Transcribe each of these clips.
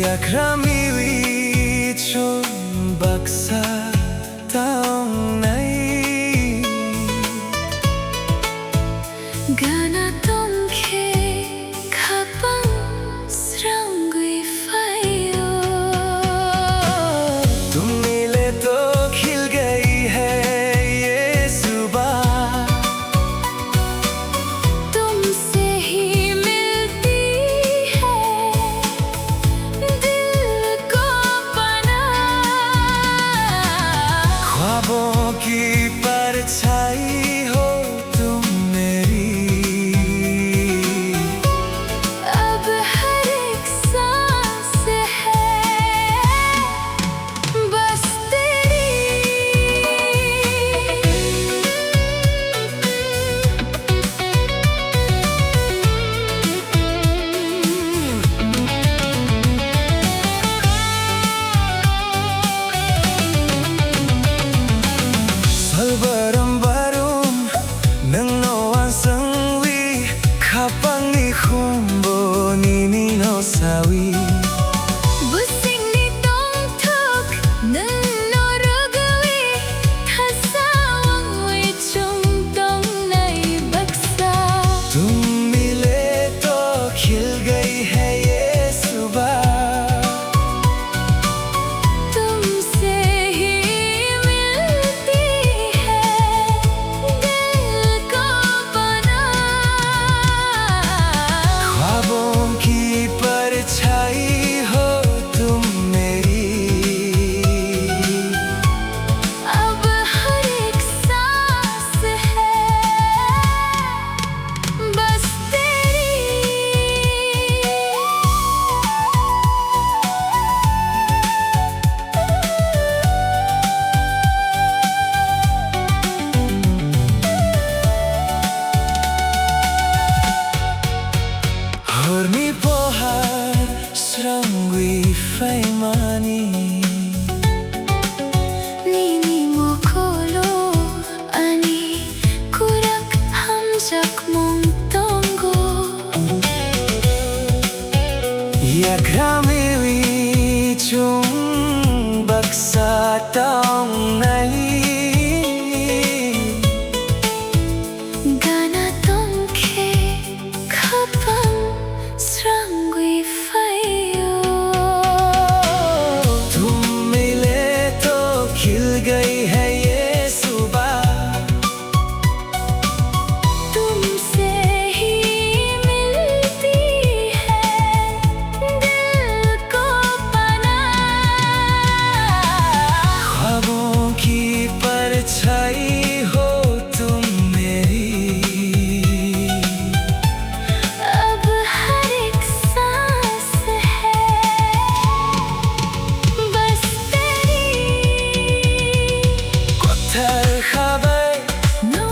Jak ramiwi chun baksa taong nay Gana tongke kapang srangui fayo तुम मिले तो खिल गई है ये सुबह तुमसे ही मिलती है दिल को पनाह ख्वाबों की परछाई हो तुम मेरी अब हर एक सांस है बस तेरी Salbaram-barum ng noan sangwi kapang ikhumbo ni no sawi busing ni tongtok nanorogawi kasawang wi chung tong nai baksa तुम मिले तो खिल गई है ये सुबह तुमसे ही मिलती है दिल को पनाह ख्वाबों की परछाई हो तुम मेरी अब हर एक सांस है बस तेरी Horni pohar srangwi faimani Nini mo kolo ani kurak hamjak mong tonggo Jak ramiwi chung baksa taong nay Gana tongke kapang srangui fayo तुम मिले तो खिल गई है ये सुबह तुमसे ही मिलती है दिल को पनाह ख्वाबों की परछाई हो तुम मेरी अब हर एक सांस है बस तेरी कोथर खबर नो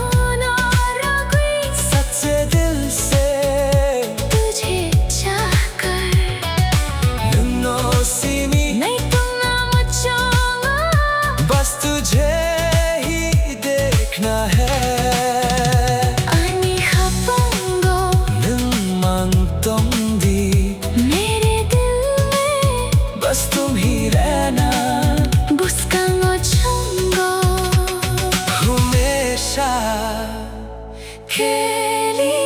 रोगवी सच्चे दिल से तुझे चाहकर नो सीमी नहीं तुमना मुझोंगा बस तुझे ही देखना है ani hapango नमंतोंदी मेरे दिल में बस तुम ही रहना buscang ochongo हमेशा के लिए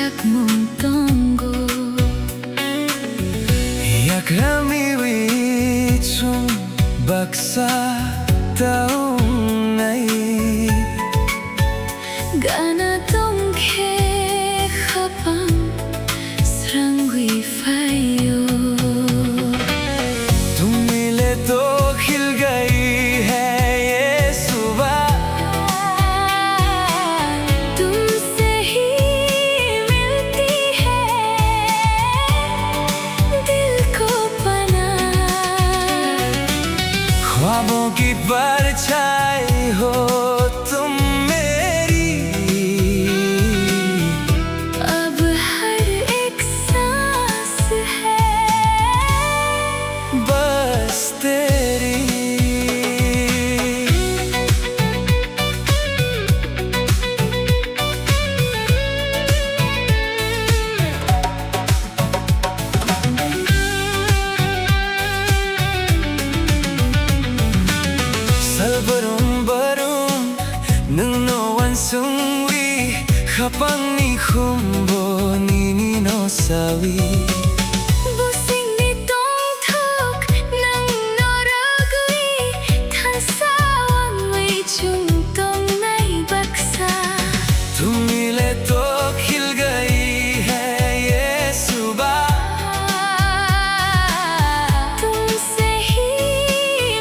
pusak mong tonggo. Yakrami chung baksa taong nay Gana tong khe khapang srangwi fayo. तुम मिले तो खिल गई है ये सुबह तुमसे ही मिलती है दिल को पनाह. ख्वाबों की परछाई हो तुम मेरी अब हर एक सांस है बस तेरी Salbarum barum nung no wan sungwi khapang ni khumbo ni no sawi busing ni tong thuk nang noragui than sawang wei chung tong nai baksa. तुम मिले तो खिल गई है ये सुबह तुमसे ही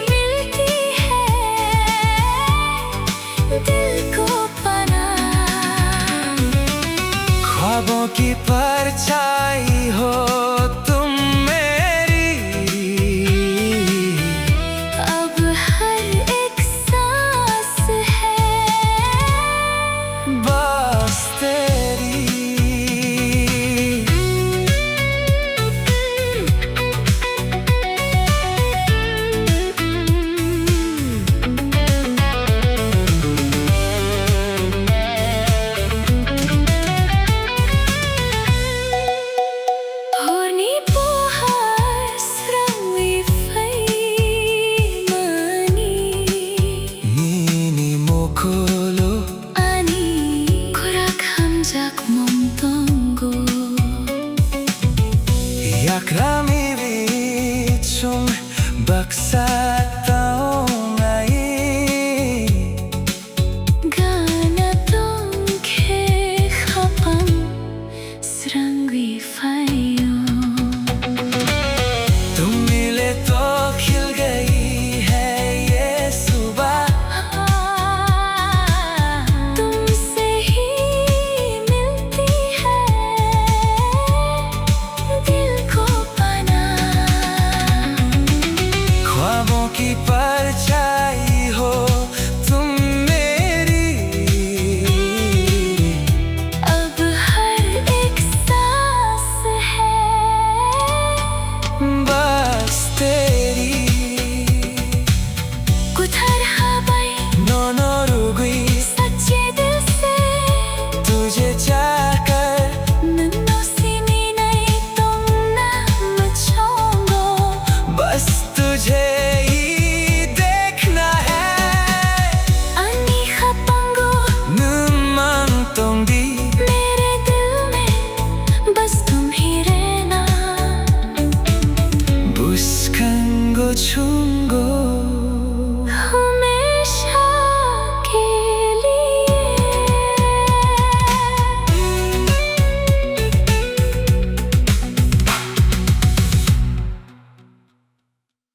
मिलती है दिल को पनाह. ख्वाबों की परछाई हो तुम मेरी अब हर एक सांस है बस तेरी Horni puhar srangwi fai mani Nini moko